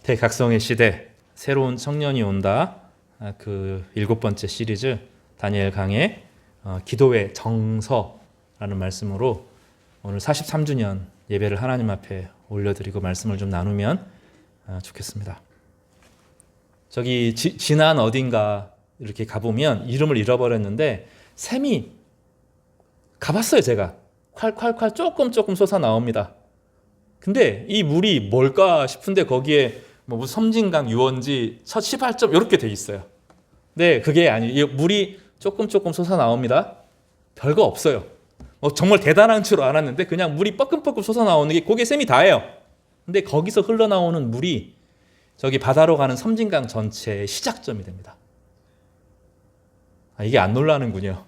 대각성의 시대, 새로운 청년이 온다. 그 7번째 시리즈 다니엘 강의 기도의 정서라는 말씀으로 오늘 43주년 예배를 하나님 앞에 올려드리고 말씀을 좀 나누면 좋겠습니다. 저기 지난 어딘가 이렇게 가보면 이름을 잃어버렸는데 샘이 가봤어요. 제가 콸콸콸 조금 솟아 나옵니다. 근데 이 물이 뭘까 싶은데 거기에 뭐 섬진강, 유원지, 첫 시발점 이렇게 돼 있어요. 네, 그게 아니에요. 물이 조금 솟아 나옵니다. 별거 없어요. 정말 대단한 줄 알았는데 그냥 물이 뻐끔뻐끔 솟아 나오는 게 그게 샘이 다예요. 근데 거기서 흘러나오는 물이 저기 바다로 가는 섬진강 전체의 시작점이 됩니다. 이게 안 놀라는군요.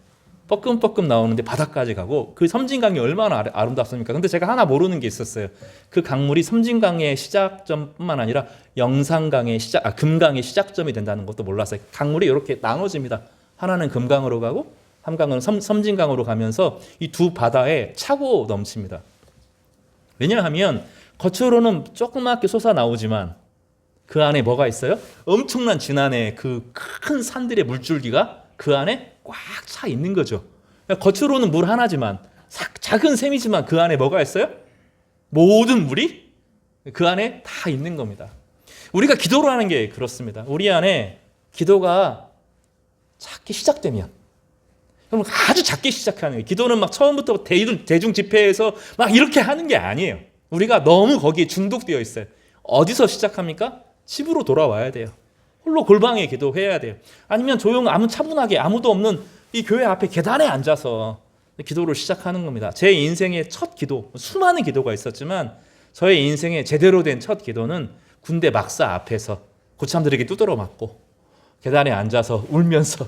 뻐끔뻐끔 나오는데 바다까지 가고 그 섬진강이 얼마나 아름답습니까? 근데 제가 하나 모르는 게 있었어요. 그 강물이 섬진강의 시작점뿐만 아니라 영산강의 금강의 시작점이 된다는 것도 몰랐어요. 강물이 이렇게 나눠집니다. 하나는 금강으로 가고 한 강은 섬진강으로 가면서 이 두 바다에 차고 넘칩니다. 왜냐하면 겉으로는 조그맣게 솟아 나오지만 그 안에 뭐가 있어요? 엄청난 지난해 그 큰 산들의 물줄기가 그 안에 꽉 차 있는 거죠. 겉으로는 물 하나지만 작은 샘이지만 그 안에 뭐가 있어요? 모든 물이 그 안에 다 있는 겁니다. 우리가 기도를 하는 게 그렇습니다. 우리 안에 기도가 작게 시작되면 그럼 아주 작게 시작하는 거예요. 기도는 막 처음부터 대중 집회에서 막 이렇게 하는 게 아니에요. 우리가 너무 거기에 중독되어 있어요. 어디서 시작합니까? 집으로 돌아와야 돼요. 홀로 골방에 기도해야 돼요. 아니면 차분하게 아무도 없는 이 교회 앞에 계단에 앉아서 기도를 시작하는 겁니다. 제 인생의 첫 기도, 수많은 기도가 있었지만 저의 인생의 제대로 된 첫 기도는 군대 막사 앞에서 고참들에게 두드러 맞고 계단에 앉아서 울면서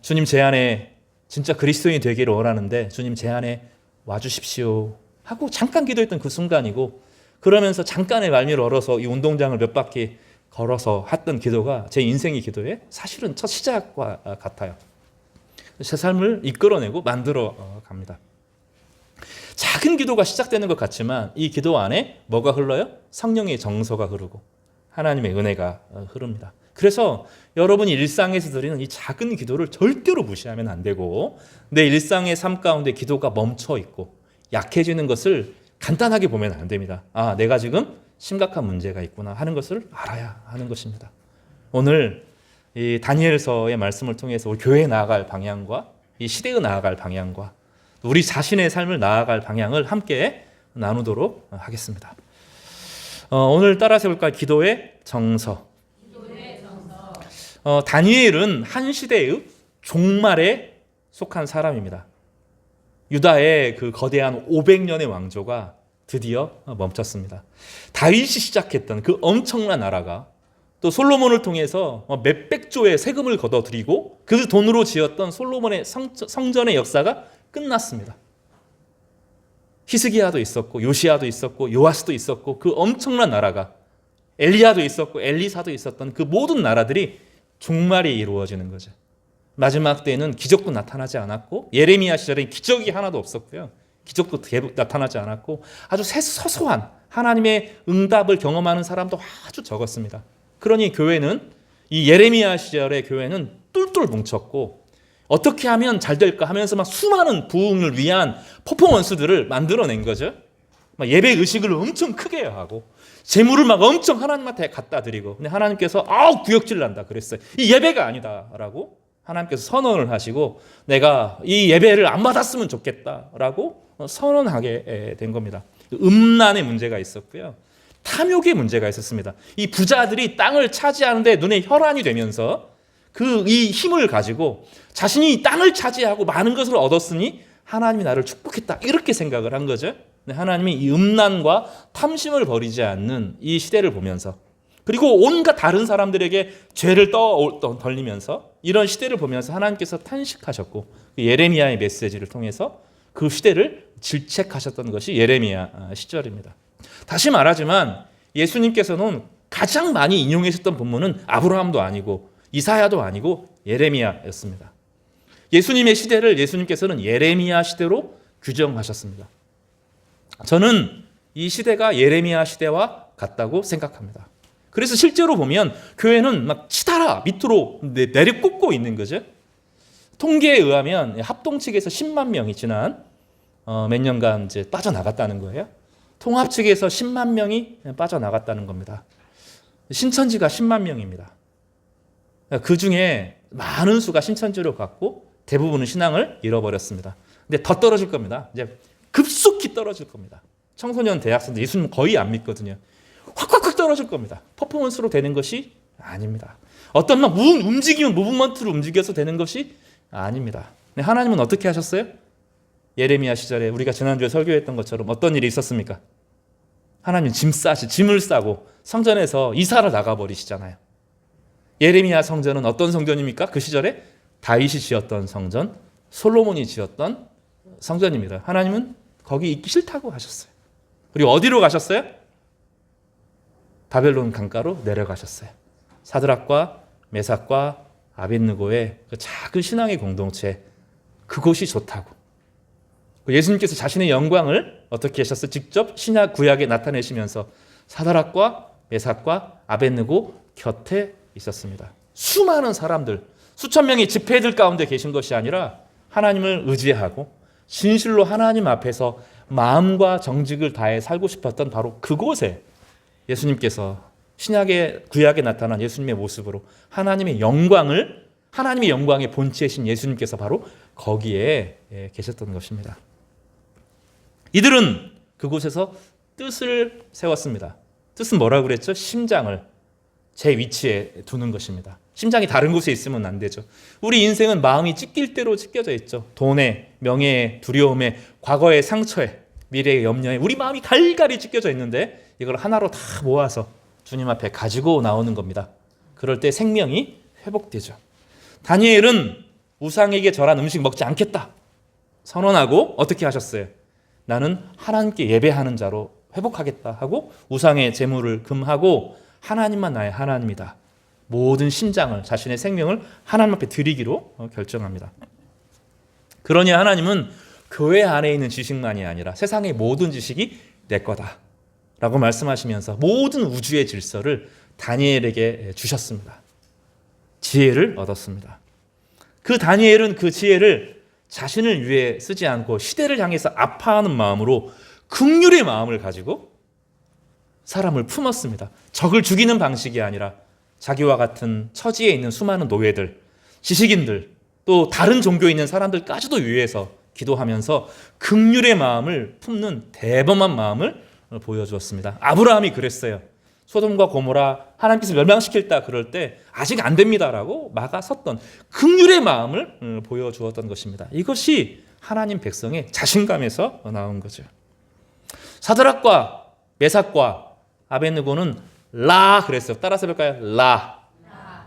주님 제 안에 진짜 그리스도인이 되기를 원하는데 주님 제 안에 와주십시오 하고 잠깐 기도했던 그 순간이고, 그러면서 잠깐의 말미를 얼어서 이 운동장을 몇 바퀴 걸어서 했던 기도가 제 인생의 기도의 사실은 첫 시작과 같아요. 제 삶을 이끌어내고 만들어 갑니다. 작은 기도가 시작되는 것 같지만 이 기도 안에 뭐가 흘러요? 성령의 정서가 흐르고 하나님의 은혜가 흐릅니다. 그래서 여러분이 일상에서 드리는 이 작은 기도를 절대로 무시하면 안 되고, 내 일상의 삶 가운데 기도가 멈춰 있고 약해지는 것을 간단하게 보면 안 됩니다. 내가 지금 심각한 문제가 있구나 하는 것을 알아야 하는 것입니다. 오늘 이 다니엘서의 말씀을 통해서 우리 교회에 나아갈 방향과 이 시대에 나아갈 방향과 우리 자신의 삶을 나아갈 방향을 함께 나누도록 하겠습니다. 오늘 따라서 해볼까요? 기도의 정서. 다니엘은 한 시대의 종말에 속한 사람입니다. 유다의 그 거대한 500년의 왕조가 드디어 멈췄습니다. 다윗이 시작했던 그 엄청난 나라가 또 솔로몬을 통해서 몇백 조의 세금을 걷어들이고 그 돈으로 지었던 솔로몬의 성전의 역사가 끝났습니다. 히스기야도 있었고 요시야도 있었고 요아스도 있었고 그 엄청난 나라가, 엘리야도 있었고 엘리사도 있었던 그 모든 나라들이 종말이 이루어지는 거죠. 마지막 때에는 기적도 나타나지 않았고 예레미야 시절에 기적이 하나도 없었고요. 기적도 나타나지 않았고 아주 소소한 하나님의 응답을 경험하는 사람도 아주 적었습니다. 그러니 교회는 이 예레미야 시절의 교회는 똘똘 뭉쳤고 어떻게 하면 잘 될까 하면서 막 수많은 부흥을 위한 퍼포먼스들을 만들어낸 거죠. 막 예배 의식을 엄청 크게 하고 재물을 막 엄청 하나님한테 갖다 드리고, 근데 하나님께서 구역질 난다 그랬어요. 이 예배가 아니다라고 하나님께서 선언을 하시고 내가 이 예배를 안 받았으면 좋겠다라고 선언하게 된 겁니다. 음란의 문제가 있었고요. 탐욕의 문제가 있었습니다. 이 부자들이 땅을 차지하는데 눈에 혈안이 되면서 이 힘을 가지고 자신이 땅을 차지하고 많은 것을 얻었으니 하나님이 나를 축복했다 이렇게 생각을 한 거죠. 하나님이 이 음란과 탐심을 버리지 않는 이 시대를 보면서, 그리고 온갖 다른 사람들에게 죄를 떠벌리면서 이런 시대를 보면서 하나님께서 탄식하셨고 예레미야의 메시지를 통해서 그 시대를 질책하셨던 것이 예레미야 시절입니다. 다시 말하지만 예수님께서는 가장 많이 인용하셨던 본문은 아브라함도 아니고 이사야도 아니고 예레미야였습니다. 예수님의 시대를 예수님께서는 예레미야 시대로 규정하셨습니다. 저는 이 시대가 예레미야 시대와 같다고 생각합니다. 그래서 실제로 보면 교회는 막 치달아 밑으로 내리꽂고 있는 거죠. 통계에 의하면 합동 측에서 10만 명이 지난 몇 년간 이제 빠져나갔다는 거예요. 통합 측에서 10만 명이 빠져나갔다는 겁니다. 신천지가 10만 명입니다. 그 중에 많은 수가 신천지로 갔고 대부분은 신앙을 잃어버렸습니다. 근데 더 떨어질 겁니다. 이제 급속히 떨어질 겁니다. 청소년 대학생들 예수님 거의 안 믿거든요. 확 떨어질 겁니다. 퍼포먼스로 되는 것이 아닙니다. 어떤 막 움직이면 무브먼트로 움직여서 되는 것이 아닙니다. 하나님은 어떻게 하셨어요? 예레미야 시절에 우리가 지난주에 설교했던 것처럼 어떤 일이 있었습니까? 하나님 짐을 싸고 성전에서 이사를 나가버리시잖아요. 예레미야 성전은 어떤 성전입니까? 그 시절에 다윗이 지었던 성전, 솔로몬이 지었던 성전입니다. 하나님은 거기 있기 싫다고 하셨어요. 그리고 어디로 가셨어요? 바벨론 강가로 내려가셨어요. 사드락과 메삭과 아벳느고의 그 작은 신앙의 공동체, 그곳이 좋다고. 예수님께서 자신의 영광을 어떻게 하셨어요? 직접 신약 구약에 나타내시면서 사드락과 메삭과 아벳느고 곁에 있었습니다. 수많은 사람들, 수천 명의 집회들 가운데 계신 것이 아니라 하나님을 의지하고 진실로 하나님 앞에서 마음과 정직을 다해 살고 싶었던 바로 그곳에 예수님께서 신약의 구약에 나타난 예수님의 모습으로 하나님의 영광의 본체이신 예수님께서 바로 거기에 계셨던 것입니다. 이들은 그곳에서 뜻을 세웠습니다. 뜻은 뭐라고 그랬죠? 심장을 제 위치에 두는 것입니다. 심장이 다른 곳에 있으면 안 되죠. 우리 인생은 마음이 찢길 대로 찢겨져 있죠. 돈에, 명예에, 두려움에, 과거의 상처에, 미래의 염려에 우리 마음이 갈갈이 찢겨져 있는데 이걸 하나로 다 모아서 주님 앞에 가지고 나오는 겁니다. 그럴 때 생명이 회복되죠. 다니엘은 우상에게 절한 음식 먹지 않겠다 선언하고 어떻게 하셨어요? 나는 하나님께 예배하는 자로 회복하겠다 하고 우상의 제물을 금하고 하나님만 나의 하나님이다. 모든 심장을, 자신의 생명을 하나님 앞에 드리기로 결정합니다. 그러니 하나님은 교회 안에 있는 지식만이 아니라 세상의 모든 지식이 내 거다 라고 말씀하시면서 모든 우주의 질서를 다니엘에게 주셨습니다. 지혜를 얻었습니다. 그 다니엘은 그 지혜를 자신을 위해 쓰지 않고 시대를 향해서 아파하는 마음으로 긍휼의 마음을 가지고 사람을 품었습니다. 적을 죽이는 방식이 아니라 자기와 같은 처지에 있는 수많은 노예들, 지식인들, 또 다른 종교에 있는 사람들까지도 위해서 기도하면서 긍휼의 마음을 품는 대범한 마음을 보여주었습니다. 아브라함이 그랬어요. 소돔과 고모라 하나님께서 멸망시킬다 그럴 때 아직 안 됩니다라고 막아섰던 긍휼의 마음을 보여주었던 것입니다. 이것이 하나님 백성의 자신감에서 나온 거죠. 사드락과 메삭과 아벳느고는 라 그랬어요. 따라서 해볼까요? 라.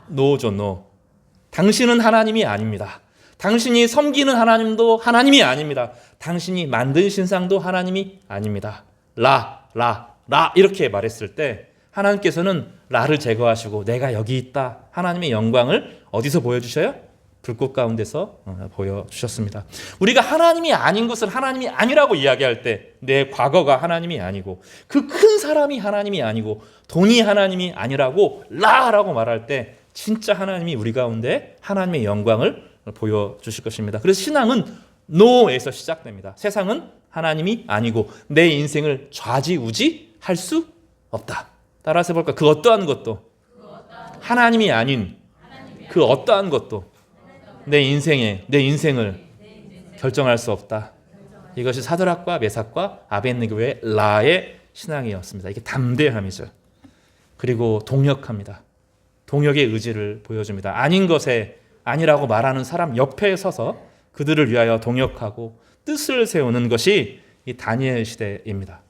노죠, 노. 당신은 하나님이 아닙니다. 당신이 섬기는 하나님도 하나님이 아닙니다. 당신이 만든 신상도 하나님이 아닙니다. 라 이렇게 말했을 때 하나님께서는 라를 제거하시고 내가 여기 있다. 하나님의 영광을 어디서 보여주셔요? 불꽃 가운데서 보여주셨습니다. 우리가 하나님이 아닌 것을 하나님이 아니라고 이야기할 때 내 과거가 하나님이 아니고 그 큰 사람이 하나님이 아니고 돈이 하나님이 아니라고 라라고 말할 때 진짜 하나님이 우리 가운데 하나님의 영광을 보여주실 것입니다. 그래서 신앙은 노에서 시작됩니다. 세상은 하나님이 아니고 내 인생을 좌지우지할 수 없다. 따라서 해볼까? 그 어떠한 것도 하나님이 아닌 그 어떠한 것도 내 인생을 결정할 수 없다. 이것이 사드락과 메삭과 아벳느고의 라의 신앙이었습니다. 이게 담대함이죠. 그리고 동역합니다. 동역의 의지를 보여줍니다. 아닌 것에 아니라고 말하는 사람 옆에 서서 그들을 위하여 동역하고 뜻을 세우는 것이 이 다니엘 시대입니다.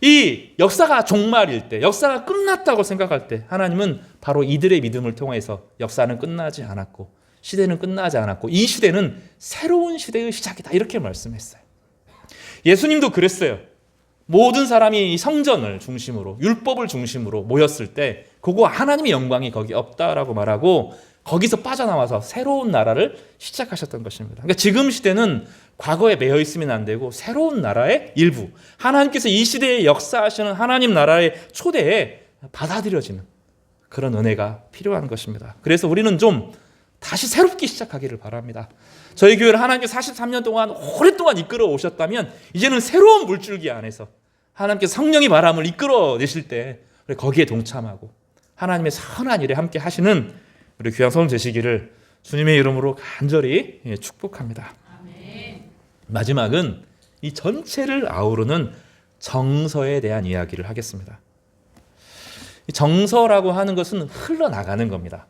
이 역사가 종말일 때, 역사가 끝났다고 생각할 때 하나님은 바로 이들의 믿음을 통해서 역사는 끝나지 않았고 시대는 끝나지 않았고 이 시대는 새로운 시대의 시작이다 이렇게 말씀했어요. 예수님도 그랬어요. 모든 사람이 성전을 중심으로 율법을 중심으로 모였을 때 그거 하나님의 영광이 거기 없다라고 말하고 거기서 빠져나와서 새로운 나라를 시작하셨던 것입니다. 그러니까 지금 시대는 과거에 매여 있으면 안 되고 새로운 나라의 일부, 하나님께서 이 시대에 역사하시는 하나님 나라의 초대에 받아들여지는 그런 은혜가 필요한 것입니다. 그래서 우리는 좀 다시 새롭게 시작하기를 바랍니다. 저희 교회를 하나님께서 43년 동안 오랫동안 이끌어 오셨다면 이제는 새로운 물줄기 안에서 하나님께서 성령의 바람을 이끌어내실 때 거기에 동참하고 하나님의 선한 일에 함께 하시는 우리 귀한 성도 되시기를 주님의 이름으로 간절히 축복합니다. 아멘. 마지막은 이 전체를 아우르는 정서에 대한 이야기를 하겠습니다. 정서라고 하는 것은 흘러나가는 겁니다.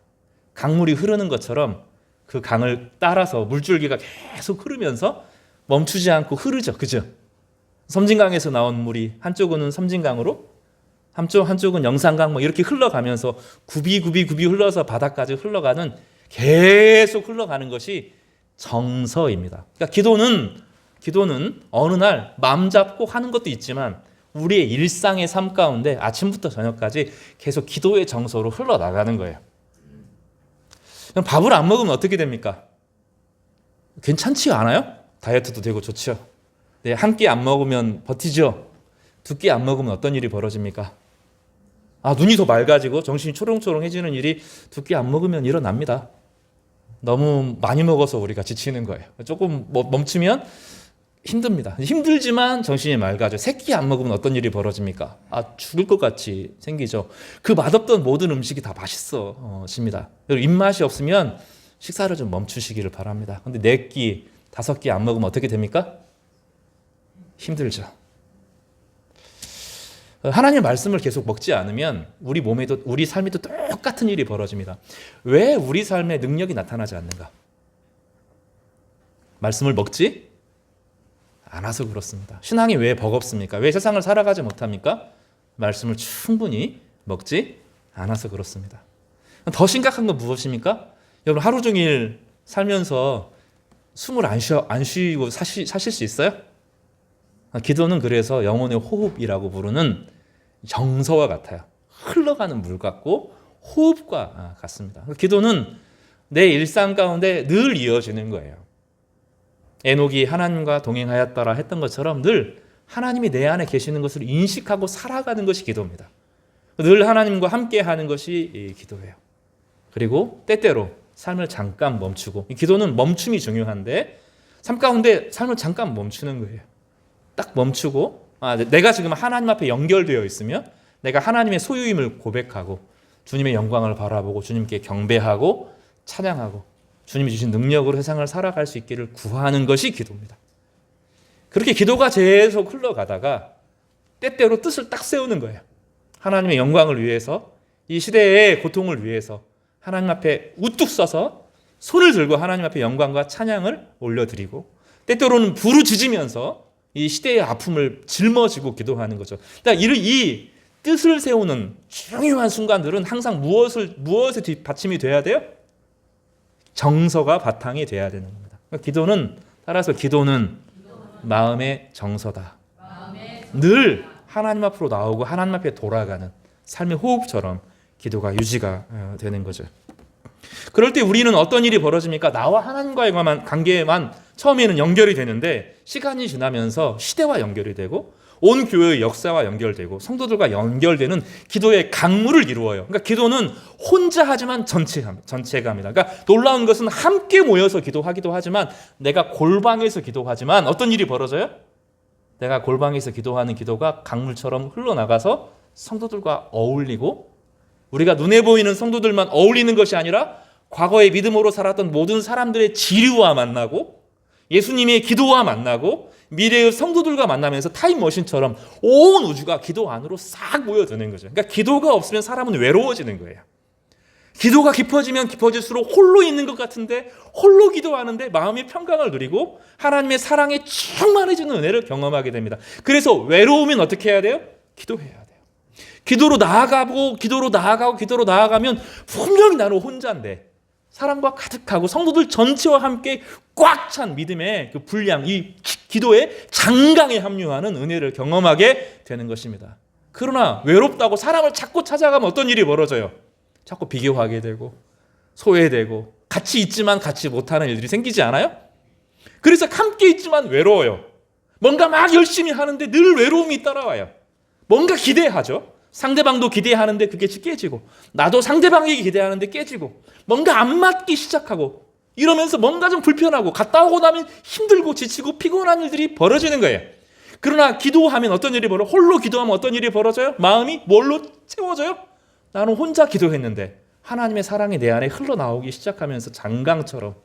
강물이 흐르는 것처럼 그 강을 따라서 물줄기가 계속 흐르면서 멈추지 않고 흐르죠. 그죠? 섬진강에서 나온 물이 한쪽은 섬진강으로 한쪽은 영산강 이렇게 흘러가면서 굽이 흘러서 바다까지 흘러가는 계속 흘러가는 것이 정서입니다. 그러니까 기도는 어느 날 마음 잡고 하는 것도 있지만 우리의 일상의 삶 가운데 아침부터 저녁까지 계속 기도의 정서로 흘러나가는 거예요. 그럼 밥을 안 먹으면 어떻게 됩니까? 괜찮지 않아요? 다이어트도 되고 좋죠. 네, 한 끼 안 먹으면 버티죠. 두 끼 안 먹으면 어떤 일이 벌어집니까? 눈이 더 맑아지고 정신이 초롱초롱해지는 일이 두 끼 안 먹으면 일어납니다. 너무 많이 먹어서 우리가 지치는 거예요. 조금 멈추면 힘듭니다. 힘들지만 정신이 맑아져. 세 끼 안 먹으면 어떤 일이 벌어집니까? 죽을 것 같이 생기죠. 그 맛없던 모든 음식이 다 맛있어집니다. 입맛이 없으면 식사를 좀 멈추시기를 바랍니다. 근데 네 끼, 다섯 끼 안 먹으면 어떻게 됩니까? 힘들죠. 하나님의 말씀을 계속 먹지 않으면 우리 몸에도 우리 삶에도 똑같은 일이 벌어집니다. 왜 우리 삶에 능력이 나타나지 않는가? 말씀을 먹지 않아서 그렇습니다. 신앙이 왜 버겁습니까? 왜 세상을 살아가지 못합니까? 말씀을 충분히 먹지 않아서 그렇습니다. 더 심각한 건 무엇입니까? 여러분 하루 종일 살면서 숨을 안 쉬고 사실 수 있어요? 기도는 그래서 영혼의 호흡이라고 부르는 정서와 같아요. 흘러가는 물 같고 호흡과 같습니다. 기도는 내 일상 가운데 늘 이어지는 거예요. 에녹이 하나님과 동행하였더라 했던 것처럼 늘 하나님이 내 안에 계시는 것을 인식하고 살아가는 것이 기도입니다. 늘 하나님과 함께하는 것이 기도예요. 그리고 때때로 삶을 잠깐 멈추고, 기도는 멈춤이 중요한데 삶 가운데 삶을 잠깐 멈추는 거예요. 딱 멈추고 내가 지금 하나님 앞에 연결되어 있으며 내가 하나님의 소유임을 고백하고 주님의 영광을 바라보고 주님께 경배하고 찬양하고 주님이 주신 능력으로 세상을 살아갈 수 있기를 구하는 것이 기도입니다. 그렇게 기도가 계속 흘러가다가 때때로 뜻을 딱 세우는 거예요. 하나님의 영광을 위해서, 이 시대의 고통을 위해서 하나님 앞에 우뚝 서서 손을 들고 하나님 앞에 영광과 찬양을 올려드리고, 때때로는 부르짖으면서 이 시대의 아픔을 짊어지고 기도하는 거죠. 그러니까 이 뜻을 세우는 중요한 순간들은 항상 무엇에 뒷받침이 돼야 돼요? 정서가 바탕이 돼야 되는 겁니다. 그러니까 기도는 마음의 정서다. 늘 하나님 앞으로 나오고 하나님 앞에 돌아가는 삶의 호흡처럼 기도가 유지가 되는 거죠. 그럴 때 우리는 어떤 일이 벌어집니까? 나와 하나님과의 관계만 처음에는 연결이 되는데 시간이 지나면서 시대와 연결이 되고 온 교회의 역사와 연결되고 성도들과 연결되는 기도의 강물을 이루어요. 그러니까 기도는 혼자 하지만 전체가 합니다. 그러니까 놀라운 것은 함께 모여서 기도하기도 하지만 내가 골방에서 기도하지만 어떤 일이 벌어져요? 내가 골방에서 기도하는 기도가 강물처럼 흘러나가서 성도들과 어울리고, 우리가 눈에 보이는 성도들만 어울리는 것이 아니라 과거의 믿음으로 살았던 모든 사람들의 지류와 만나고 예수님의 기도와 만나고 미래의 성도들과 만나면서 타임머신처럼 온 우주가 기도 안으로 싹 모여드는 거죠. 그러니까 기도가 없으면 사람은 외로워지는 거예요. 기도가 깊어지면 깊어질수록 홀로 있는 것 같은데 홀로 기도하는데 마음의 평강을 누리고 하나님의 사랑에 충만해지는 은혜를 경험하게 됩니다. 그래서 외로우면 어떻게 해야 돼요? 기도해야 돼요. 기도로 나아가면 분명히 나는 혼자인데 사랑과 가득하고 성도들 전체와 함께 꽉 찬 믿음의 그 분량, 이 기도의 장강에 합류하는 은혜를 경험하게 되는 것입니다. 그러나 외롭다고 사람을 자꾸 찾아가면 어떤 일이 벌어져요? 자꾸 비교하게 되고 소외되고 같이 있지만 같이 못하는 일들이 생기지 않아요? 그래서 함께 있지만 외로워요. 뭔가 막 열심히 하는데 늘 외로움이 따라와요. 뭔가 기대하죠. 상대방도 기대하는데 그게 깨지고, 나도 상대방에게 기대하는데 깨지고, 뭔가 안 맞기 시작하고, 이러면서 뭔가 좀 불편하고, 갔다 오고 나면 힘들고 지치고 피곤한 일들이 벌어지는 거예요. 그러나 기도하면 어떤 일이 벌어져요? 홀로 기도하면 어떤 일이 벌어져요? 마음이 뭘로 채워져요? 나는 혼자 기도했는데 하나님의 사랑이 내 안에 흘러나오기 시작하면서 장강처럼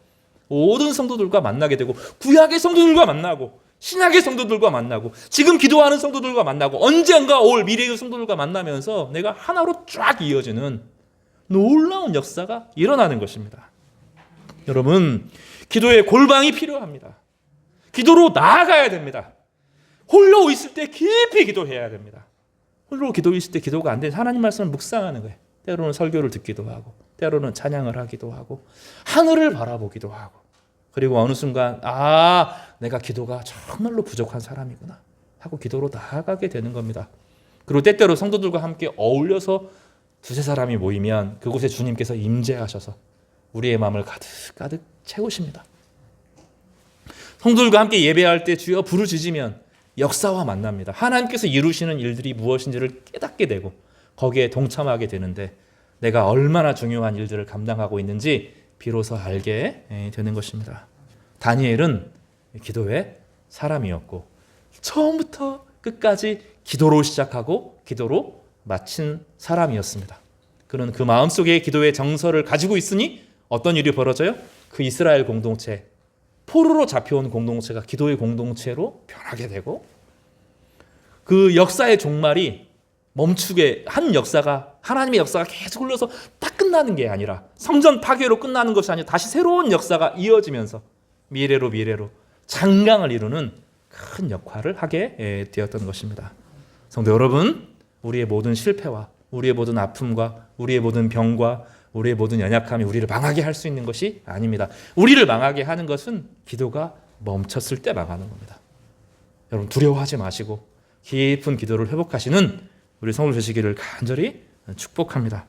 모든 성도들과 만나게 되고, 구약의 성도들과 만나고 신약의 성도들과 만나고 지금 기도하는 성도들과 만나고 언젠가 올 미래의 성도들과 만나면서 내가 하나로 쫙 이어지는 놀라운 역사가 일어나는 것입니다. 여러분, 기도의 골방이 필요합니다. 기도로 나아가야 됩니다. 홀로 있을 때 깊이 기도해야 됩니다. 홀로 기도 있을 때 기도가 안 되면 하나님 말씀을 묵상하는 거예요. 때로는 설교를 듣기도 하고, 때로는 찬양을 하기도 하고, 하늘을 바라보기도 하고, 그리고 어느 순간 내가 기도가 정말로 부족한 사람이구나 하고 기도로 나아가게 되는 겁니다. 그리고 때때로 성도들과 함께 어울려서 두세 사람이 모이면 그곳에 주님께서 임재하셔서 우리의 마음을 가득가득 채우십니다. 성도들과 함께 예배할 때 주여 부르짖으면 역사와 만납니다. 하나님께서 이루시는 일들이 무엇인지를 깨닫게 되고 거기에 동참하게 되는데, 내가 얼마나 중요한 일들을 감당하고 있는지 비로소 알게 되는 것입니다. 다니엘은 기도의 사람이었고 처음부터 끝까지 기도로 시작하고 기도로 마친 사람이었습니다. 그는 그 마음속에 기도의 정서를 가지고 있으니 어떤 일이 벌어져요? 그 이스라엘 공동체, 포로로 잡혀온 공동체가 기도의 공동체로 변하게 되고, 그 역사의 종말이 멈추게 한 역사가, 하나님의 역사가 계속 흘러서 딱 끝나는 게 아니라, 성전 파괴로 끝나는 것이 아니라 다시 새로운 역사가 이어지면서 미래로 장강을 이루는 큰 역할을 하게 되었던 것입니다. 성도 여러분, 우리의 모든 실패와 우리의 모든 아픔과 우리의 모든 병과 우리의 모든 연약함이 우리를 망하게 할 수 있는 것이 아닙니다. 우리를 망하게 하는 것은 기도가 멈췄을 때 망하는 겁니다. 여러분, 두려워하지 마시고 깊은 기도를 회복하시는 우리 성도 되시기를 간절히 축복합니다.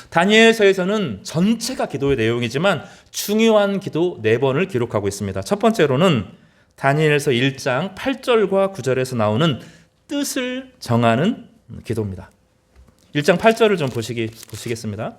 다니엘서에서는 전체가 기도의 내용이지만 중요한 기도 4번을 기록하고 있습니다. 첫 번째로는 다니엘서 1장 8절과 9절에서 나오는 뜻을 정하는 기도입니다. 1장 8절을 좀 보시겠습니다.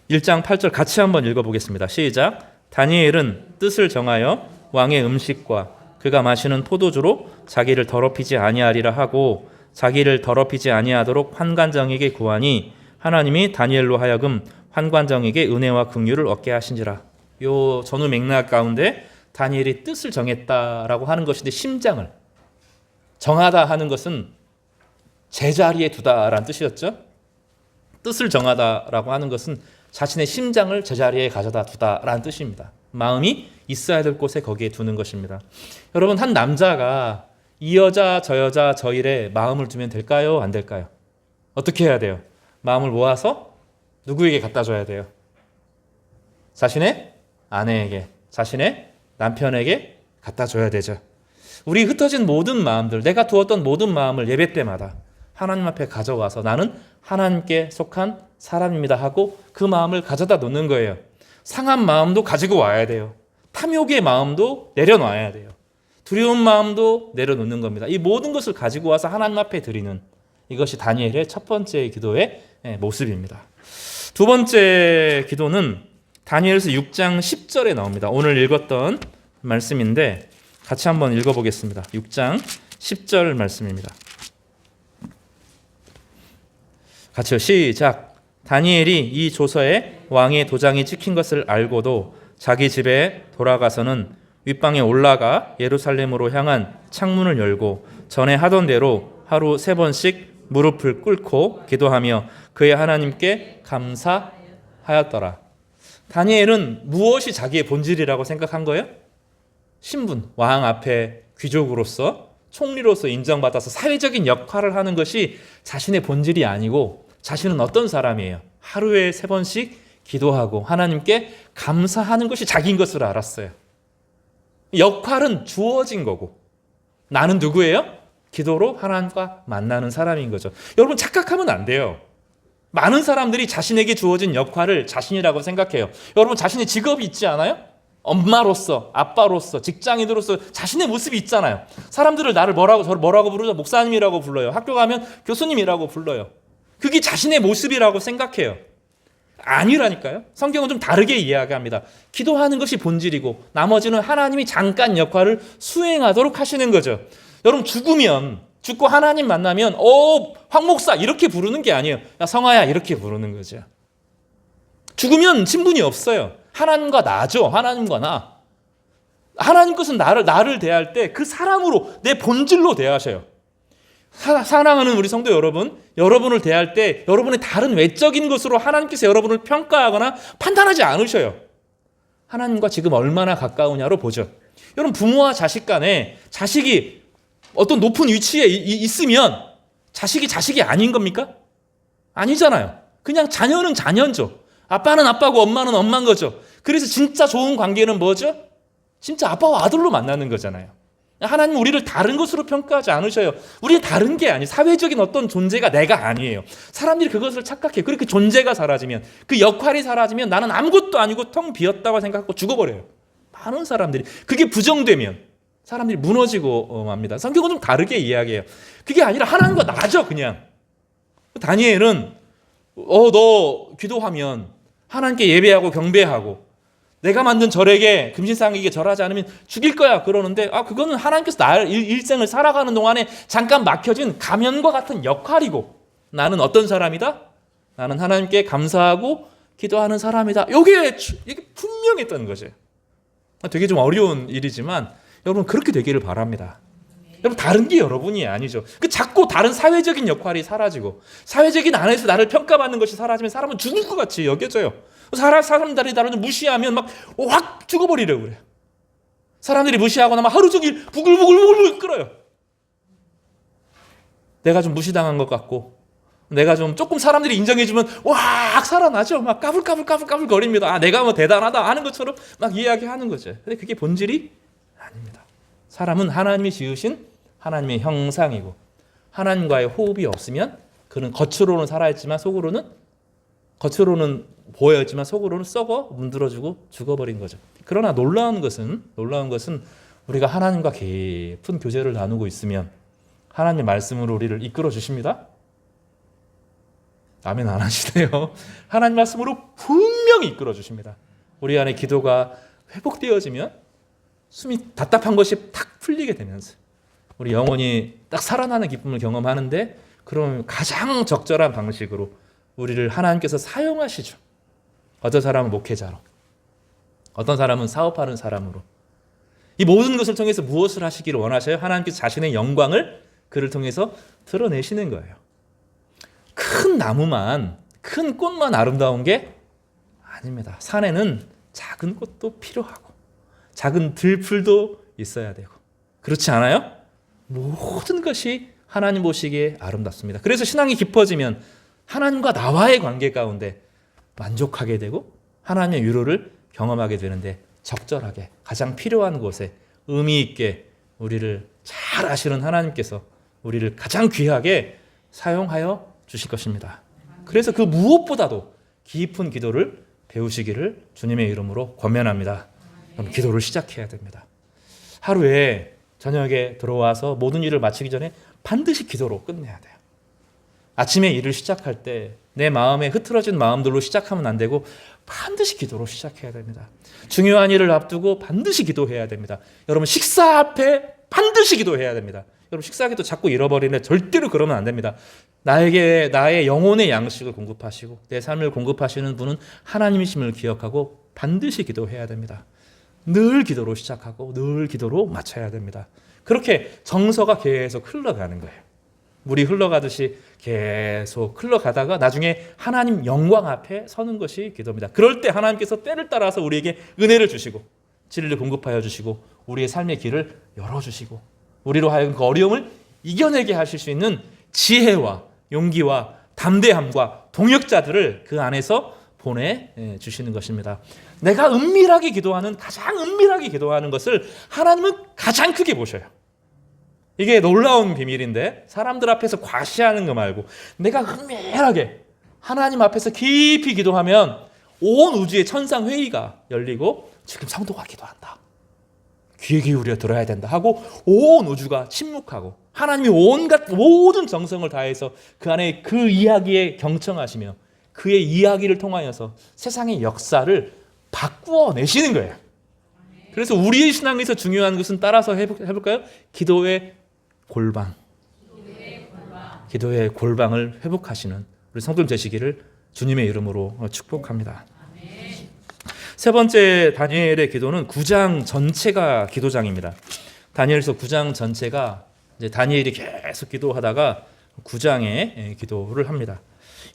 1장 8절 같이 한번 읽어보겠습니다. 시작. 다니엘은 뜻을 정하여 왕의 음식과 그가 마시는 포도주로 자기를 더럽히지 아니하리라 하고, 자기를 더럽히지 아니하도록 환관장에게 구하니 하나님이 다니엘로 하여금 환관장에게 은혜와 긍휼을 얻게 하신지라. 요 전후 맥락 가운데 다니엘이 뜻을 정했다라고 하는 것인데, 심장을 정하다 하는 것은 제자리에 두다라는 뜻이었죠. 뜻을 정하다라고 하는 것은 자신의 심장을 제자리에 가져다 두다라는 뜻입니다. 마음이 있어야 될 곳에 거기에 두는 것입니다. 여러분, 한 남자가 이 여자 저 여자 저 일에 마음을 두면 될까요? 안 될까요? 어떻게 해야 돼요? 마음을 모아서 누구에게 갖다 줘야 돼요? 자신의 아내에게, 자신의 남편에게 갖다 줘야 되죠. 우리 흩어진 모든 마음들, 내가 두었던 모든 마음을 예배 때마다 하나님 앞에 가져와서 나는 하나님께 속한 사람입니다 하고 그 마음을 가져다 놓는 거예요. 상한 마음도 가지고 와야 돼요. 탐욕의 마음도 내려놔야 돼요. 두려운 마음도 내려놓는 겁니다. 이 모든 것을 가지고 와서 하나님 앞에 드리는, 이것이 다니엘의 첫 번째 기도의 모습입니다. 두 번째 기도는 다니엘서 6장 10절에 나옵니다. 오늘 읽었던 말씀인데 같이 한번 읽어보겠습니다. 6장 10절 말씀입니다. 같이요. 시작. 다니엘이 이 조서에 왕의 도장이 찍힌 것을 알고도 자기 집에 돌아가서는 윗방에 올라가 예루살렘으로 향한 창문을 열고 전에 하던 대로 하루 3번씩 무릎을 꿇고 기도하며 그의 하나님께 감사하였더라. 다니엘은 무엇이 자기의 본질이라고 생각한 거예요? 신분, 왕 앞에 귀족으로서, 총리로서 인정받아서 사회적인 역할을 하는 것이 자신의 본질이 아니고, 자신은 어떤 사람이에요? 하루에 3번씩 기도하고 하나님께 감사하는 것이 자기인 것을 알았어요. 역할은 주어진 거고, 나는 누구예요? 기도로 하나님과 만나는 사람인 거죠. 여러분, 착각하면 안 돼요. 많은 사람들이 자신에게 주어진 역할을 자신이라고 생각해요. 여러분 자신의 직업이 있지 않아요? 엄마로서, 아빠로서, 직장인으로서 자신의 모습이 있잖아요. 사람들을 나를 저를 뭐라고 부르죠? 목사님이라고 불러요. 학교 가면 교수님이라고 불러요. 그게 자신의 모습이라고 생각해요. 아니라니까요. 성경은 좀 다르게 이야기합니다. 기도하는 것이 본질이고 나머지는 하나님이 잠깐 역할을 수행하도록 하시는 거죠. 여러분 죽고 하나님 만나면 황 목사 이렇게 부르는 게 아니에요. 야 성아야 이렇게 부르는 거죠. 죽으면 친분이 없어요. 하나님과 나죠. 하나님과 나. 하나님께서는 나를 대할 때 그 사람으로 내 본질로 대하셔요. 사랑하는 우리 성도 여러분을 대할 때 여러분의 다른 외적인 것으로 하나님께서 여러분을 평가하거나 판단하지 않으셔요. 하나님과 지금 얼마나 가까우냐로 보죠. 여러분 부모와 자식 간에 자식이 어떤 높은 위치에 있으면 자식이 아닌 겁니까? 아니잖아요. 그냥 자녀는 자녀죠. 아빠는 아빠고 엄마는 엄마인 거죠. 그래서 진짜 좋은 관계는 뭐죠? 진짜 아빠와 아들로 만나는 거잖아요. 하나님은 우리를 다른 것으로 평가하지 않으셔요. 우리는 다른 게 아니에요. 사회적인 어떤 존재가 내가 아니에요. 사람들이 그것을 착각해요. 그렇게 존재가 사라지면, 그 역할이 사라지면 나는 아무것도 아니고 텅 비었다고 생각하고 죽어버려요. 많은 사람들이. 그게 부정되면 사람들이 무너지고 맙니다. 성경은 좀 다르게 이야기해요. 그게 아니라 하나님과 나죠, 그냥. 다니엘은 너 기도하면 하나님께 예배하고 경배하고 내가 만든 절에게 금신상에게 절하지 않으면 죽일 거야 그러는데 그거는 하나님께서 나의 일생을 살아가는 동안에 잠깐 막혀진 가면과 같은 역할이고 나는 어떤 사람이다? 나는 하나님께 감사하고 기도하는 사람이다. 이게 분명했던 거죠. 되게 좀 어려운 일이지만 여러분 그렇게 되기를 바랍니다. 여러분 다른 게 여러분이 아니죠. 자꾸 다른 사회적인 역할이 사라지고 사회적인 안에서 나를 평가받는 것이 사라지면 사람은 죽을 것 같이 여겨져요. 사람들이 나를 무시하면 막 확 죽어버리려고 그래요. 사람들이 무시하거나 막 하루 종일 부글부글 끓어요. 내가 좀 무시당한 것 같고 내가 좀 조금 사람들이 인정해주면 확 살아나죠. 막 까불까불 거립니다. 내가 뭐 대단하다 하는 것처럼 막 이야기하는 거죠. 근데 그게 본질이 아닙니다. 사람은 하나님이 지으신 하나님의 형상이고 하나님과의 호흡이 없으면 그는 겉으로는 살아있지만 겉으로는 보여있지만 속으로는 썩어 문드러지고 죽어버린 거죠. 그러나 놀라운 것은 우리가 하나님과 깊은 교제를 나누고 있으면 하나님의 말씀으로 우리를 이끌어 주십니다. 아멘 안 하시네요. 하나님 말씀으로 분명히 이끌어 주십니다. 우리 안에 기도가 회복되어지면 숨이 답답한 것이 탁 풀리게 되면서 우리 영혼이 딱 살아나는 기쁨을 경험하는데 그럼 가장 적절한 방식으로 우리를 하나님께서 사용하시죠. 어떤 사람은 목회자로, 어떤 사람은 사업하는 사람으로. 이 모든 것을 통해서 무엇을 하시기를 원하셔요? 하나님께서 자신의 영광을 그를 통해서 드러내시는 거예요. 큰 나무만, 큰 꽃만 아름다운 게 아닙니다. 산에는 작은 꽃도 필요하고 작은 들풀도 있어야 되고 그렇지 않아요? 모든 것이 하나님 보시기에 아름답습니다. 그래서 신앙이 깊어지면 하나님과 나와의 관계 가운데 만족하게 되고 하나님의 위로를 경험하게 되는데 적절하게 가장 필요한 곳에 의미 있게 우리를 잘 아시는 하나님께서 우리를 가장 귀하게 사용하여 주실 것입니다. 그래서 그 무엇보다도 깊은 기도를 배우시기를 주님의 이름으로 권면합니다. 그럼 기도를 시작해야 됩니다. 하루에 저녁에 들어와서 모든 일을 마치기 전에 반드시 기도로 끝내야 돼요. 아침에 일을 시작할 때 내 마음에 흐트러진 마음들로 시작하면 안 되고 반드시 기도로 시작해야 됩니다. 중요한 일을 앞두고 반드시 기도해야 됩니다. 여러분 식사 앞에 반드시 기도해야 됩니다. 여러분 식사기도 자꾸 잃어버리는데 절대로 그러면 안 됩니다. 나에게 나의 영혼의 양식을 공급하시고 내 삶을 공급하시는 분은 하나님이심을 기억하고 반드시 기도해야 됩니다. 늘 기도로 시작하고 늘 기도로 마쳐야 됩니다. 그렇게 정서가 계속 흘러가는 거예요. 물이 흘러가듯이 계속 흘러가다가 나중에 하나님 영광 앞에 서는 것이 기도입니다. 그럴 때 하나님께서 때를 따라서 우리에게 은혜를 주시고 진리를 공급하여 주시고 우리의 삶의 길을 열어주시고 우리로 하여금 그 어려움을 이겨내게 하실 수 있는 지혜와 용기와 담대함과 동역자들을 그 안에서 보내주시는 것입니다. 내가 가장 은밀하게 기도하는 것을 하나님은 가장 크게 보셔요. 이게 놀라운 비밀인데 사람들 앞에서 과시하는 거 말고 내가 은밀하게 하나님 앞에서 깊이 기도하면 온 우주의 천상 회의가 열리고 지금 성도가 기도한다. 귀 기울여 들어야 된다 하고 온 우주가 침묵하고 하나님이 온갖 모든 정성을 다해서 그 안에 그 이야기에 경청하시며 그의 이야기를 통하여서 세상의 역사를 바꾸어 내시는 거예요. 그래서 우리의 신앙에서 중요한 것은 따라서 해볼까요? 기도의 골방. 기도의 골방을 회복하시는 우리 성도님 되시기를 주님의 이름으로 축복합니다. 세 번째 다니엘의 기도는 9장 전체가 기도장입니다. 다니엘서 9장 전체가 이제 다니엘이 계속 기도하다가 9장에 기도를 합니다.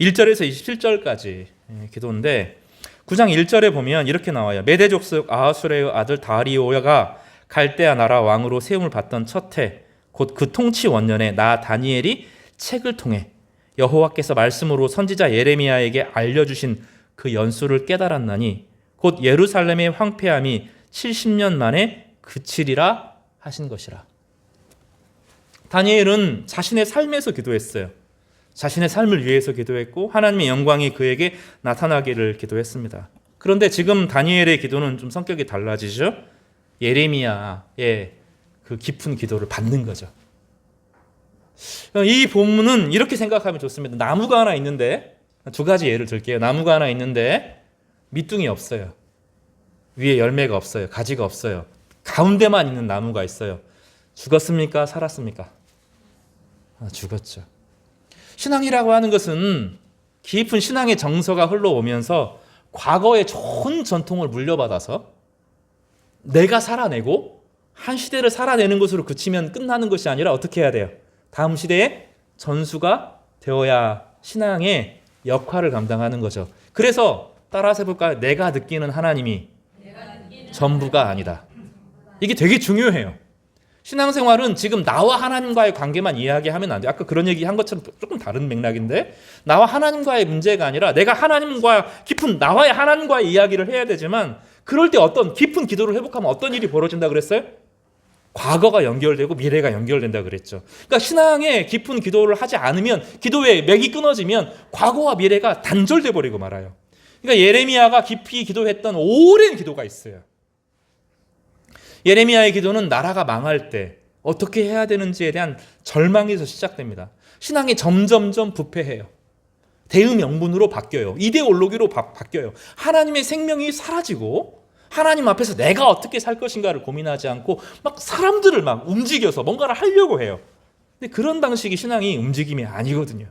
1절에서 27절까지 기도인데 9장 1절에 보면 이렇게 나와요. 메대 족속 아하수레의 아들 다리오가 갈대아 나라 왕으로 세움을 받던 첫 해 곧 그 통치 원년에 나 다니엘이 책을 통해 여호와께서 말씀으로 선지자 예레미야에게 알려주신 그 연수를 깨달았나니 곧 예루살렘의 황폐함이 70년 만에 그치리라 하신 것이라. 다니엘은 자신의 삶에서 기도했어요. 자신의 삶을 위해서 기도했고 하나님의 영광이 그에게 나타나기를 기도했습니다. 그런데 지금 다니엘의 기도는 좀 성격이 달라지죠. 예레미야의 그 깊은 기도를 받는 거죠. 이 본문은 이렇게 생각하면 좋습니다. 나무가 하나 있는데 두 가지 예를 들게요. 나무가 하나 있는데 밑둥이 없어요. 위에 열매가 없어요. 가지가 없어요. 가운데만 있는 나무가 있어요. 죽었습니까? 살았습니까? 죽었죠. 신앙이라고 하는 것은 깊은 신앙의 정서가 흘러오면서 과거의 좋은 전통을 물려받아서 내가 살아내고 한 시대를 살아내는 것으로 그치면 끝나는 것이 아니라 어떻게 해야 돼요? 다음 시대의 전수가 되어야 신앙의 역할을 감당하는 거죠. 그래서 따라서 해볼까요? 내가 느끼는 하나님이 전부가 아니다. 이게 되게 중요해요. 신앙생활은 지금 나와 하나님과의 관계만 이야기하면 안 돼요. 아까 그런 얘기 한 것처럼 조금 다른 맥락인데 나와 하나님과의 문제가 아니라 내가 하나님과 깊은 나와의 하나님과의 이야기를 해야 되지만 그럴 때 어떤 깊은 기도를 회복하면 어떤 일이 벌어진다 그랬어요? 과거가 연결되고 미래가 연결된다 그랬죠. 그러니까 신앙에 깊은 기도를 하지 않으면 기도의 맥이 끊어지면 과거와 미래가 단절돼 버리고 말아요. 그러니까 예레미야가 깊이 기도했던 오랜 기도가 있어요. 예레미야의 기도는 나라가 망할 때 어떻게 해야 되는지에 대한 절망에서 시작됩니다. 신앙이 점점점 부패해요. 대의명분으로 바뀌어요. 이데올로기로 바뀌어요. 하나님의 생명이 사라지고 하나님 앞에서 내가 어떻게 살 것인가를 고민하지 않고 막 사람들을 막 움직여서 뭔가를 하려고 해요. 근데 그런 방식의 신앙이 움직임이 아니거든요.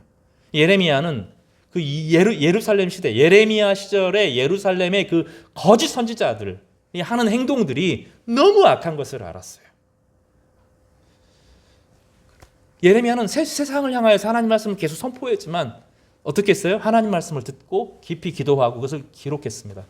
예레미야는 그 예루살렘 시대, 예레미야 시절의 예루살렘의 그 거짓 선지자들 하는 행동들이 너무 악한 것을 알았어요. 예레미야는 세상을 향하여서 하나님 말씀을 계속 선포했지만 어떻게 했어요? 하나님 말씀을 듣고 깊이 기도하고 그것을 기록했습니다.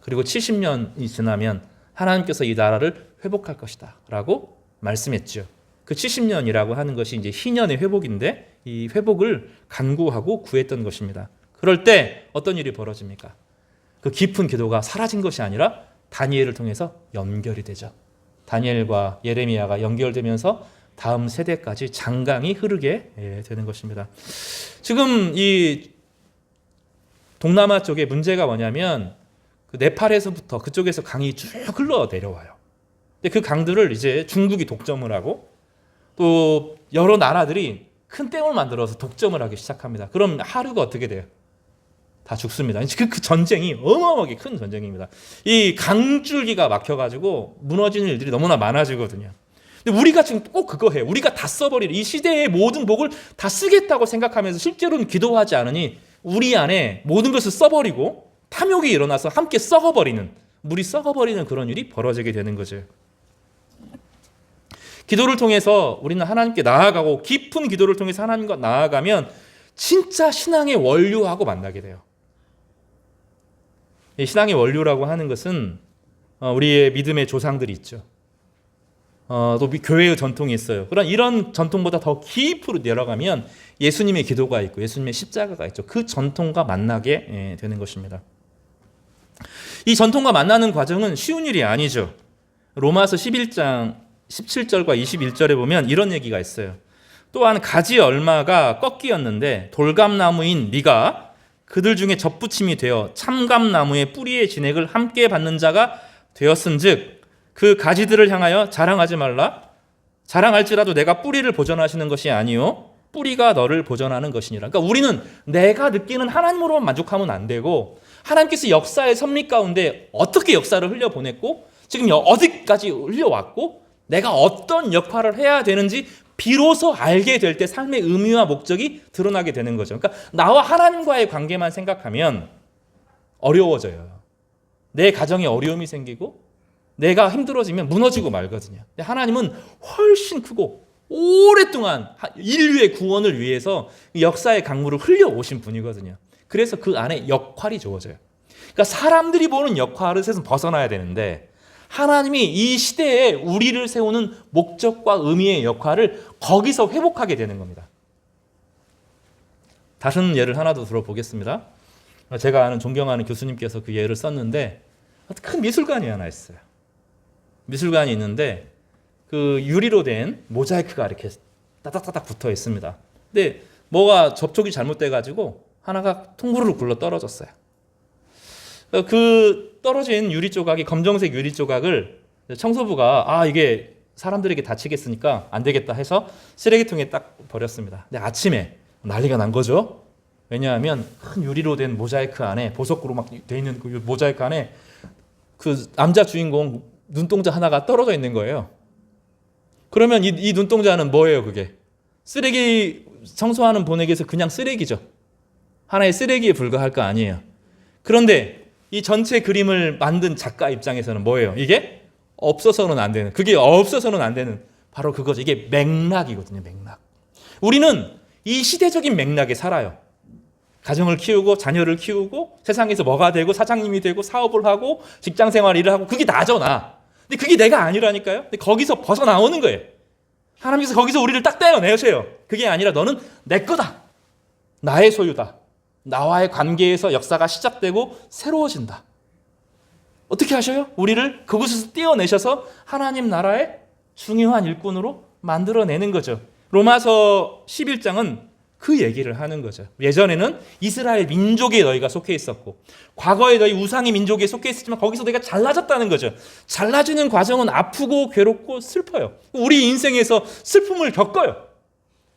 그리고 70년이 지나면 하나님께서 이 나라를 회복할 것이다 라고 말씀했죠. 그 70년이라고 하는 것이 이제 희년의 회복인데 이 회복을 간구하고 구했던 것입니다. 그럴 때 어떤 일이 벌어집니까? 그 깊은 기도가 사라진 것이 아니라 다니엘을 통해서 연결이 되죠. 다니엘과 예레미야가 연결되면서 다음 세대까지 장강이 흐르게 되는 것입니다. 지금 이 동남아 쪽에 문제가 뭐냐면 그 네팔에서부터 그쪽에서 강이 쭉 흘러 내려와요. 근데 그 강들을 이제 중국이 독점을 하고 또 여러 나라들이 큰 댐을 만들어서 독점을 하기 시작합니다. 그럼 하류가 어떻게 돼요? 다 죽습니다. 그 전쟁이 어마어마하게 큰 전쟁입니다. 이 강줄기가 막혀가지고 무너지는 일들이 너무나 많아지거든요. 근데 우리가 지금 꼭 그거 해요. 우리가 다 써버리는 이 시대의 모든 복을 다 쓰겠다고 생각하면서 실제로는 기도하지 않으니 우리 안에 모든 것을 써버리고 탐욕이 일어나서 함께 썩어버리는, 물이 썩어버리는 그런 일이 벌어지게 되는 거죠. 기도를 통해서 우리는 하나님께 나아가고 깊은 기도를 통해서 하나님과 나아가면 진짜 신앙의 원료하고 만나게 돼요. 이 신앙의 원료라고 하는 것은 우리의 믿음의 조상들이 있죠. 또 교회의 전통이 있어요. 그런 이런 전통보다 더 깊이로 내려가면 예수님의 기도가 있고 예수님의 십자가가 있죠. 그 전통과 만나게 되는 것입니다. 이 전통과 만나는 과정은 쉬운 일이 아니죠. 로마서 11장 17절과 21절에 보면 이런 얘기가 있어요. 또한 가지 얼마가 꺾이었는데 돌감나무인 네가 그들 중에 접붙임이 되어 참감나무의 뿌리의 진액을 함께 받는 자가 되었은즉 그 가지들을 향하여 자랑하지 말라. 자랑할지라도 내가 뿌리를 보존하시는 것이 아니요 뿌리가 너를 보존하는 것이니라. 그러니까 우리는 내가 느끼는 하나님으로만 만족하면 안 되고 하나님께서 역사의 섭리 가운데 어떻게 역사를 흘려보냈고 지금 어디까지 흘려왔고 내가 어떤 역할을 해야 되는지 비로소 알게 될 때 삶의 의미와 목적이 드러나게 되는 거죠. 그러니까 나와 하나님과의 관계만 생각하면 어려워져요. 내 가정에 어려움이 생기고 내가 힘들어지면 무너지고 말거든요. 근데 하나님은 훨씬 크고 오랫동안 인류의 구원을 위해서 역사의 강물을 흘려오신 분이거든요. 그래서 그 안에 역할이 주어져요. 그러니까 사람들이 보는 역할에서 벗어나야 되는데 하나님이 이 시대에 우리를 세우는 목적과 의미의 역할을 거기서 회복하게 되는 겁니다. 다른 예를 하나 더 들어보겠습니다. 제가 아는 존경하는 교수님께서 그 예를 썼는데 큰 미술관이 하나 있어요. 미술관이 있는데 그 유리로 된 모자이크가 이렇게 따닥따닥 붙어 있습니다. 근데 뭐가 접촉이 잘못돼 가지고 하나가 퉁구르륵 굴러 떨어졌어요. 그 떨어진 유리 조각이 검정색 유리 조각을 청소부가 이게 사람들에게 다치겠으니까 안 되겠다 해서 쓰레기통에 딱 버렸습니다. 근데 아침에 난리가 난 거죠. 왜냐하면 큰 유리로 된 모자이크 안에 보석으로 막 돼 있는 그 모자이크 안에 그 남자 주인공 눈동자 하나가 떨어져 있는 거예요. 그러면 이 눈동자는 뭐예요, 그게? 쓰레기 청소하는 분에게서 그냥 쓰레기죠. 하나의 쓰레기에 불과할 거 아니에요. 그런데 이 전체 그림을 만든 작가 입장에서는 뭐예요? 이게 없어서는 안 되는, 그게 없어서는 안 되는 바로 그거죠. 이게 맥락이거든요, 맥락. 우리는 이 시대적인 맥락에 살아요. 가정을 키우고 자녀를 키우고 세상에서 뭐가 되고 사장님이 되고 사업을 하고 직장생활 일을 하고 그게 나죠, 나. 근데 그게 내가 아니라니까요. 근데 거기서 벗어나오는 거예요. 하나님께서 거기서 우리를 딱 떼어내세요. 그게 아니라 너는 내 거다. 나의 소유다. 나와의 관계에서 역사가 시작되고 새로워진다. 어떻게 하셔요? 우리를 그곳에서 떼어내셔서 하나님 나라의 중요한 일꾼으로 만들어내는 거죠. 로마서 11장은 그 얘기를 하는 거죠. 예전에는 이스라엘 민족에 너희가 속해 있었고 과거에 너희 우상의 민족에 속해 있었지만 거기서 너희가 잘라졌다는 거죠. 잘라지는 과정은 아프고 괴롭고 슬퍼요. 우리 인생에서 슬픔을 겪어요.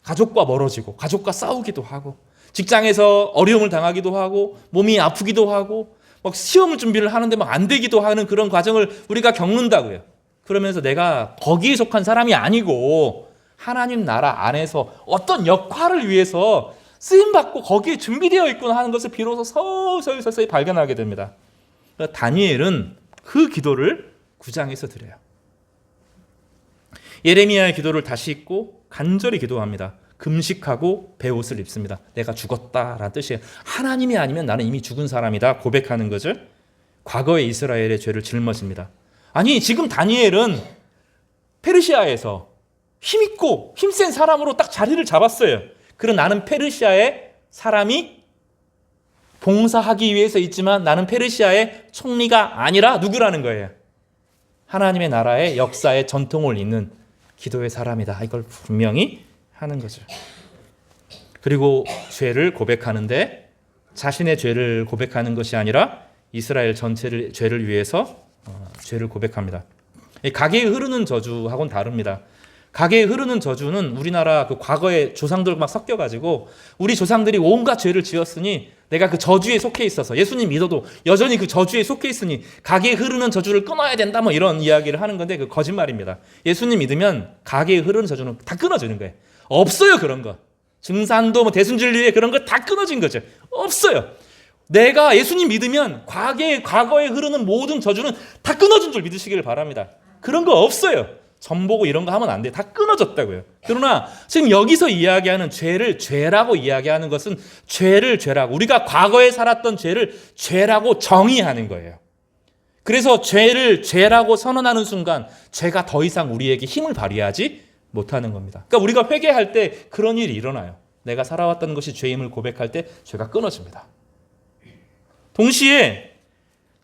가족과 멀어지고 가족과 싸우기도 하고 직장에서 어려움을 당하기도 하고 몸이 아프기도 하고 막 시험 준비를 하는데 막 안 되기도 하는 그런 과정을 우리가 겪는다고요. 그러면서 내가 거기에 속한 사람이 아니고 하나님 나라 안에서 어떤 역할을 위해서 쓰임받고 거기에 준비되어 있구나 하는 것을 비로소 서서히 발견하게 됩니다. 다니엘은 그 기도를 9장에서 드려요. 예레미야의 기도를 다시 읽고 간절히 기도합니다. 금식하고 베옷을 입습니다. 내가 죽었다라는 뜻이에요. 하나님이 아니면 나는 이미 죽은 사람이다 고백하는 거죠. 과거의 이스라엘의 죄를 짊어집니다. 아니 지금 다니엘은 페르시아에서 힘있고 힘센 사람으로 딱 자리를 잡았어요. 그럼 나는 페르시아의 사람이 봉사하기 위해서 있지만 나는 페르시아의 총리가 아니라 누구라는 거예요? 하나님의 나라의 역사의 전통을 잇는 기도의 사람이다. 이걸 분명히 하는 거죠. 그리고 죄를 고백하는데 자신의 죄를 고백하는 것이 아니라 이스라엘 전체를 죄를 위해서 죄를 고백합니다. 가계에 흐르는 저주하고는 다릅니다. 가계에 흐르는 저주는 우리나라 그 과거의 조상들 막 섞여가지고 우리 조상들이 온갖 죄를 지었으니 내가 그 저주에 속해 있어서 예수님 믿어도 여전히 그 저주에 속해 있으니 가계에 흐르는 저주를 끊어야 된다 뭐 이런 이야기를 하는 건데 그 거짓말입니다. 예수님 믿으면 가계에 흐르는 저주는 다 끊어지는 거예요. 없어요 그런 거. 증산도 뭐 대순진리에 그런 거 다 끊어진 거죠. 없어요. 내가 예수님 믿으면 과거에 흐르는 모든 저주는 다 끊어진 줄 믿으시기를 바랍니다. 그런 거 없어요. 점 보고 이런 거 하면 안 돼. 다 끊어졌다고요. 그러나 지금 여기서 이야기하는 죄를 죄라고 이야기하는 것은 죄를 죄라고 우리가 과거에 살았던 죄를 죄라고 정의하는 거예요. 그래서 죄를 죄라고 선언하는 순간 죄가 더 이상 우리에게 힘을 발휘하지 못하는 겁니다. 그러니까 우리가 회개할 때 그런 일이 일어나요. 내가 살아왔던 것이 죄임을 고백할 때 죄가 끊어집니다. 동시에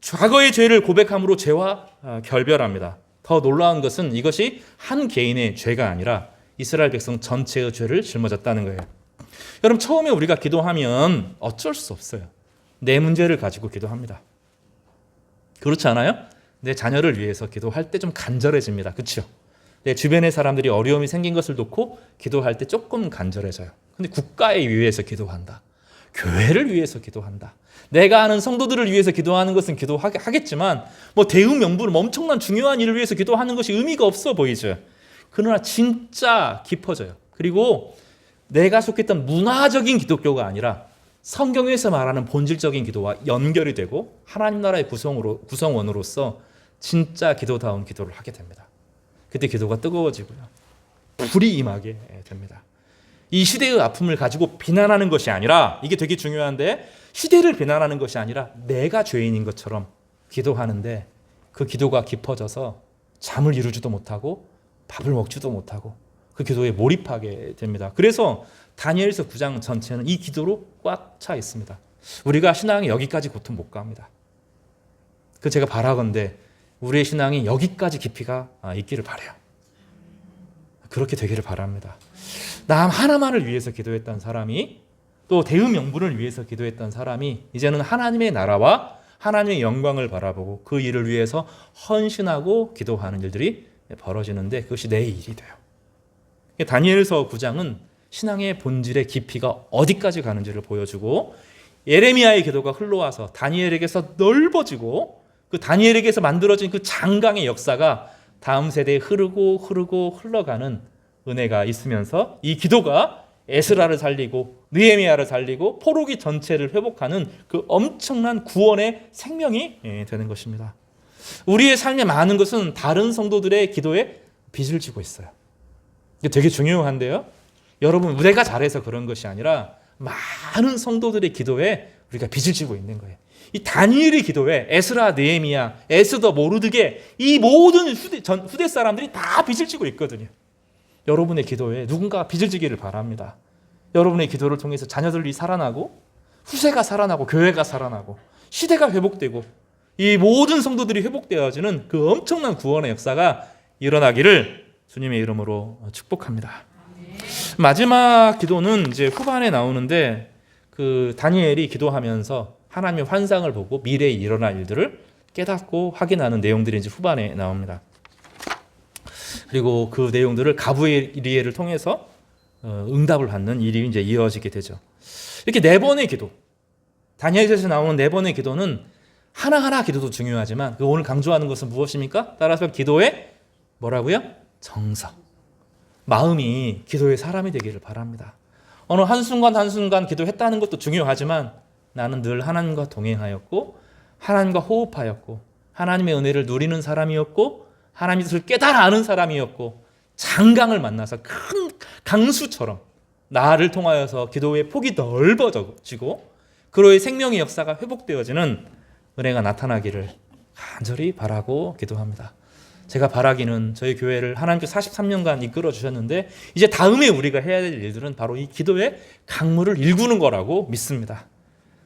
과거의 죄를 고백함으로 죄와 결별합니다. 더 놀라운 것은 이것이 한 개인의 죄가 아니라 이스라엘 백성 전체의 죄를 짊어졌다는 거예요. 여러분 처음에 우리가 기도하면 어쩔 수 없어요. 내 문제를 가지고 기도합니다. 그렇지 않아요? 내 자녀를 위해서 기도할 때 좀 간절해집니다. 그렇죠? 내 주변의 사람들이 어려움이 생긴 것을 놓고 기도할 때 조금 간절해져요. 근데 국가에 위해서 기도한다. 교회를 위해서 기도한다. 내가 아는 성도들을 위해서 기도하는 것은 기도하겠지만 뭐 대응 명분 엄청난 중요한 일을 위해서 기도하는 것이 의미가 없어 보이죠. 그러나 진짜 깊어져요. 그리고 내가 속했던 문화적인 기독교가 아니라 성경에서 말하는 본질적인 기도와 연결이 되고 하나님 나라의 구성원으로서 진짜 기도다운 기도를 하게 됩니다. 그때 기도가 뜨거워지고요. 불이 임하게 됩니다. 이 시대의 아픔을 가지고 비난하는 것이 아니라, 이게 되게 중요한데, 시대를 비난하는 것이 아니라 내가 죄인인 것처럼 기도하는데 그 기도가 깊어져서 잠을 이루지도 못하고 밥을 먹지도 못하고 그 기도에 몰입하게 됩니다. 그래서 다니엘서 9장 전체는 이 기도로 꽉 차 있습니다. 우리가 신앙이 여기까지 보통 못 갑니다. 그 제가 바라건대 우리의 신앙이 여기까지 깊이가 있기를 바라요. 그렇게 되기를 바랍니다. 남 하나만을 위해서 기도했던 사람이, 또 대의 명분을 위해서 기도했던 사람이 이제는 하나님의 나라와 하나님의 영광을 바라보고 그 일을 위해서 헌신하고 기도하는 일들이 벌어지는데 그것이 내 일이 돼요. 다니엘서 9장은 신앙의 본질의 깊이가 어디까지 가는지를 보여주고, 예레미야의 기도가 흘러와서 다니엘에게서 넓어지고 그 다니엘에게서 만들어진 그 장강의 역사가 다음 세대에 흘러가는 은혜가 있으면서 이 기도가 에스라를 살리고 느헤미야를 살리고 포로기 전체를 회복하는 그 엄청난 구원의 생명이 되는 것입니다. 우리의 삶의 많은 것은 다른 성도들의 기도에 빚을 지고 있어요. 이게 되게 중요한데요. 여러분, 내가 잘해서 그런 것이 아니라 많은 성도들의 기도에 우리가 빚을 지고 있는 거예요. 이 다니엘의 기도에 에스라, 느헤미야, 에스더, 모르드게 이 모든 후대 사람들이 다 빚을 지고 있거든요. 여러분의 기도에 누군가 빚을 지기를 바랍니다. 여러분의 기도를 통해서 자녀들이 살아나고 후세가 살아나고 교회가 살아나고 시대가 회복되고 이 모든 성도들이 회복되어지는 그 엄청난 구원의 역사가 일어나기를 주님의 이름으로 축복합니다. 마지막 기도는 이제 후반에 나오는데, 그 다니엘이 기도하면서 하나님의 환상을 보고 미래에 일어날 일들을 깨닫고 확인하는 내용들이 이제 후반에 나옵니다. 그리고 그 내용들을 가브리엘을 통해서 응답을 받는 일이 이제 이어지게 되죠. 이렇게 네 번의 기도, 다니엘서에서 나오는 네 번의 기도는 하나하나 기도도 중요하지만 그 오늘 강조하는 것은 무엇입니까? 따라서 기도의 뭐라고요? 정석. 마음이 기도의 사람이 되기를 바랍니다. 어느 한순간 한순간 기도했다는 것도 중요하지만 나는 늘 하나님과 동행하였고 하나님과 호흡하였고 하나님의 은혜를 누리는 사람이었고 하나님의 뜻을 깨달아 아는 사람이었고 장강을 만나서 큰 강수처럼 나를 통하여서 기도의 폭이 넓어지고 그로의 생명의 역사가 회복되어지는 은혜가 나타나기를 간절히 바라고 기도합니다. 제가 바라기는 저희 교회를 하나님께서 43년간 이끌어 주셨는데 이제 다음에 우리가 해야 될 일들은 바로 이 기도의 강물을 일구는 거라고 믿습니다.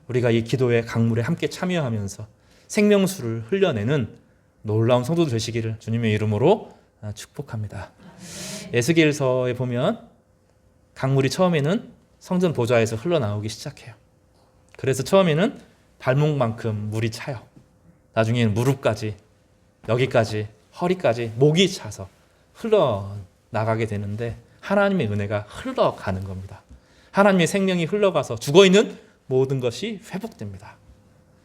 우리가 이 기도의 강물에 함께 참여하면서 생명수를 흘려내는 놀라운 성도들 되시기를 주님의 이름으로 축복합니다. 에스겔서에 보면 강물이 처음에는 성전 보좌에서 흘러나오기 시작해요. 그래서 처음에는 발목만큼 물이 차요. 나중에는 무릎까지, 여기까지, 허리까지 목이 차서 흘러나가게 되는데 하나님의 은혜가 흘러가는 겁니다. 하나님의 생명이 흘러가서 죽어있는 모든 것이 회복됩니다.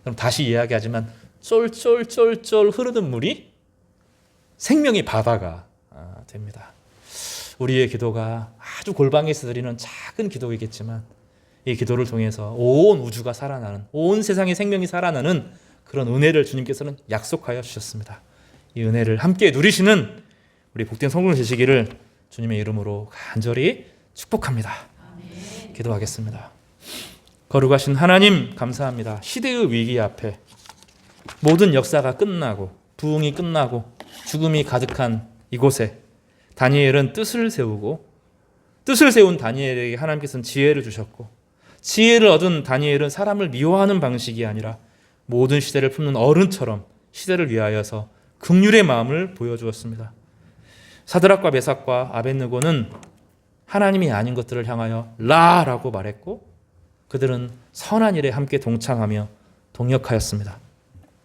그럼 다시 이야기하지만 쫄쫄쫄쫄 흐르는 물이 생명의 바다가 됩니다. 우리의 기도가 아주 골방에서 드리는 작은 기도이겠지만 이 기도를 통해서 온 우주가 살아나는, 온 세상의 생명이 살아나는 그런 은혜를 주님께서는 약속하여 주셨습니다. 이 은혜를 함께 누리시는 우리 복된 성도들 되시기를 주님의 이름으로 간절히 축복합니다. 기도하겠습니다. 거룩하신 하나님 감사합니다. 시대의 위기 앞에 모든 역사가 끝나고 부흥이 끝나고 죽음이 가득한 이곳에 다니엘은 뜻을 세우고 뜻을 세운 다니엘에게 하나님께서는 지혜를 주셨고 지혜를 얻은 다니엘은 사람을 미워하는 방식이 아니라 모든 시대를 품는 어른처럼 시대를 위하여서 긍휼의 마음을 보여주었습니다. 사드락과 메삭과 아벳느고는 하나님이 아닌 것들을 향하여 라라고 말했고 그들은 선한 일에 함께 동참하며 동역하였습니다.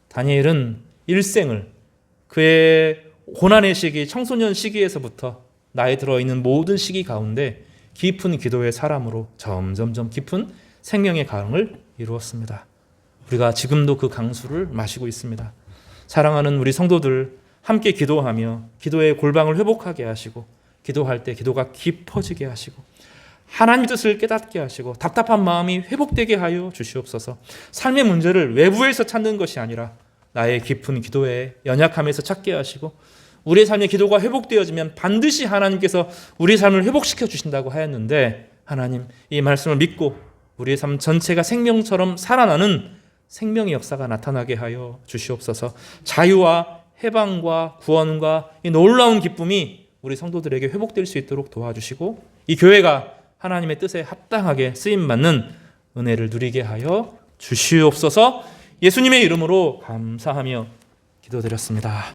다니엘은 일생을 그의 고난의 시기, 청소년 시기에서부터 나이 들어있는 모든 시기 가운데 깊은 기도의 사람으로 점점점 깊은 생명의 강을 이루었습니다. 우리가 지금도 그 강수를 마시고 있습니다. 사랑하는 우리 성도들, 함께 기도하며 기도의 골방을 회복하게 하시고, 기도할 때 기도가 깊어지게 하시고, 하나님의 뜻을 깨닫게 하시고, 답답한 마음이 회복되게 하여 주시옵소서. 삶의 문제를 외부에서 찾는 것이 아니라 나의 깊은 기도의 연약함에서 찾게 하시고, 우리의 삶의 기도가 회복되어지면 반드시 하나님께서 우리의 삶을 회복시켜 주신다고 하였는데, 하나님 이 말씀을 믿고 우리의 삶 전체가 생명처럼 살아나는 생명의 역사가 나타나게 하여 주시옵소서. 자유와 해방과 구원과 이 놀라운 기쁨이 우리 성도들에게 회복될 수 있도록 도와주시고, 이 교회가 하나님의 뜻에 합당하게 쓰임받는 은혜를 누리게 하여 주시옵소서. 예수님의 이름으로 감사하며 기도드렸습니다.